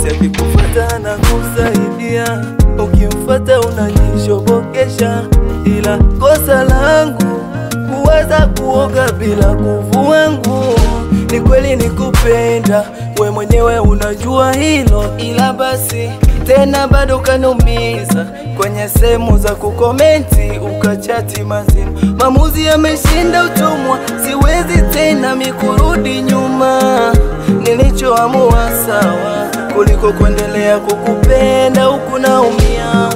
Bosi akikufuata na kusaidia, ukimfuata unajishobokesha. Ila kosa langu kuwaza kuoga bila kuvua nguo. Ni kweli nikupenda, we mwenyewe unajua hilo. Ila basi tena bado kanumiza kwenye sehemu za kukomenti, ukachati mazima. Maamuzi yameshinda utumwa, siwezi tena mikurudi nyuma. Nilichoamua sawa kuliko kuendelea kukupenda huku naumia.